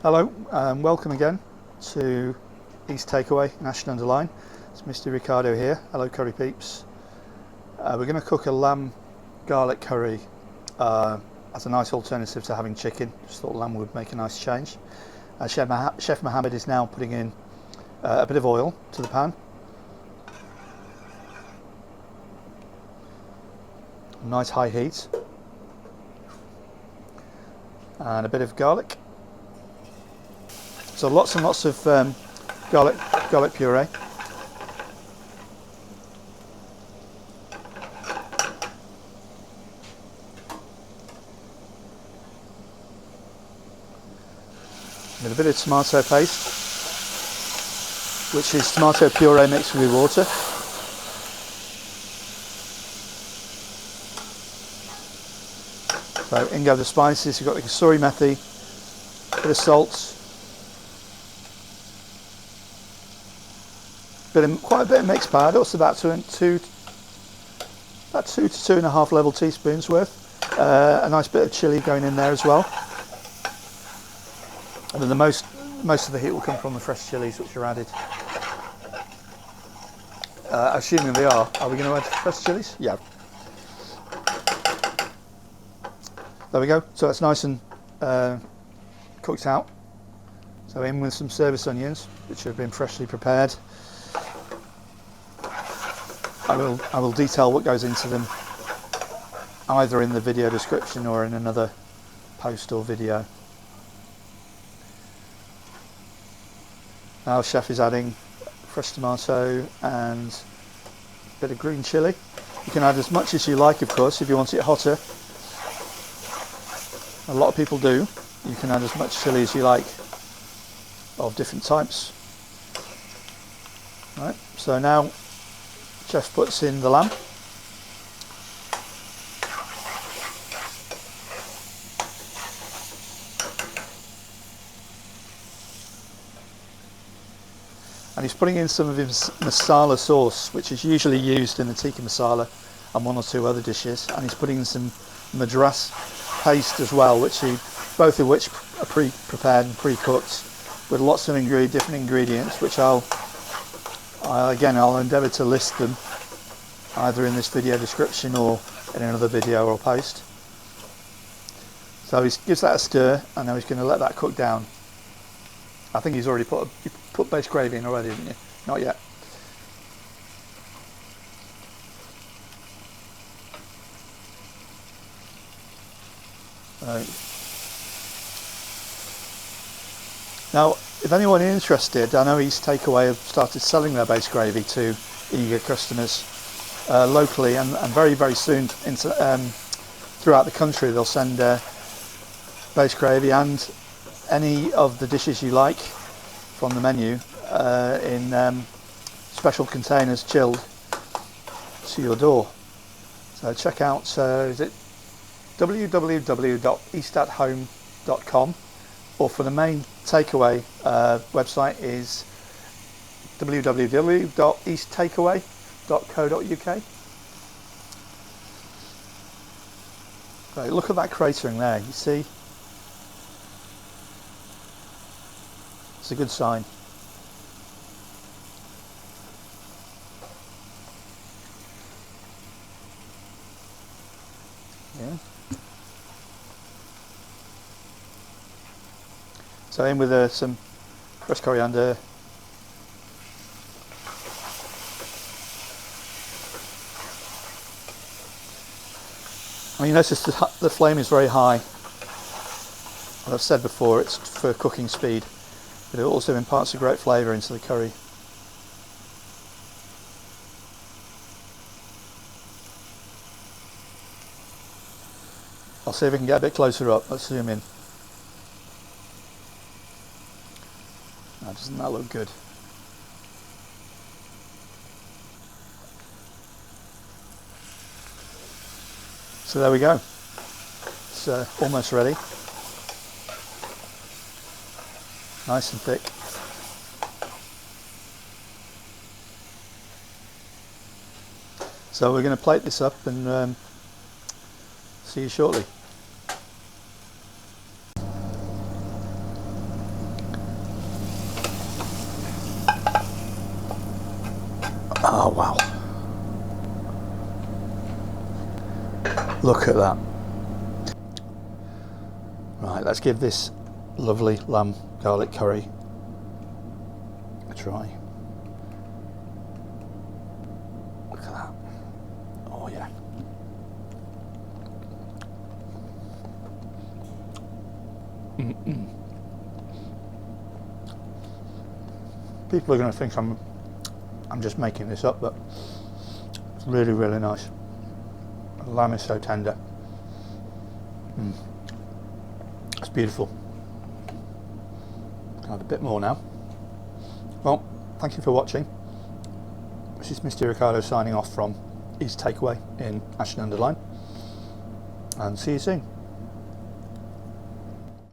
Hello, welcome again to East Takeaway in Ashton-Under-Lyne. It's Misty Ricardo here. Hello curry peeps. We're going to cook a lamb garlic curry as a nice alternative to having chicken. Just thought lamb would make a nice change. Chef Mohammad is now putting in a bit of oil to the pan. Nice high heat. And a bit of garlic. So lots and lots of garlic puree. With a bit of tomato paste, which is tomato puree mixed with water. So in go the spices. You've got the kasuri methi, a bit of salt, quite a bit of mixed powder. It's about two to 2.5 level teaspoons worth. A nice bit of chilli going in there as well. And then most of the heat will come from the fresh chilies which are added. Assuming they are. Are we going to add fresh chilies? Yeah. There we go. So it's nice and cooked out. So in with some service onions, which have been freshly prepared. I will detail what goes into them either in the video description or in another post or video. Now chef is adding fresh tomato and a bit of green chilli. You can add as much as you like, of course, if you want it hotter. A lot of people do. You can add as much chilli as you like of different types. Right, so now chef puts in the lamb. And he's putting in some of his masala sauce, which is usually used in the tikka masala and one or two other dishes. And he's putting in some madras paste as well, both of which are pre-prepared and pre-cooked with lots of different ingredients, which I'll endeavour to list them either in this video description or in another video or post. So he gives that a stir, and now he's going to let that cook down. I think he's already put base gravy in already, didn't you? Not yet. Now, if anyone is interested, I know East Takeaway have started selling their base gravy to eager customers locally, and very, very soon throughout the country they'll send base gravy and any of the dishes you like from the menu in special containers, chilled, to your door. So check out, is it www.eastathome.com, or for the main takeaway website is www.easttakeaway.co.uk. Right, look at that cratering there, you see? It's a good sign. Yeah. So in with some fresh coriander. You notice the flame is very high. And I've said before, it's for cooking speed, but it also imparts a great flavour into the curry. I'll see if I can get a bit closer up. Let's zoom in. Now, doesn't that look good? So there we go. It's almost ready. Nice and thick. So we're going to plate this up and see you shortly. Look at that. Right, let's give this lovely lamb garlic curry a try. Look at that. Oh yeah. People are going to think I'm just making this up, but it's really, really nice. The lamb is so tender. It's beautiful. I'll have a bit more now. Well, thank you for watching. This is Misty Ricardo signing off from East Takeaway in Ashton-Under-Lyne, and see you soon.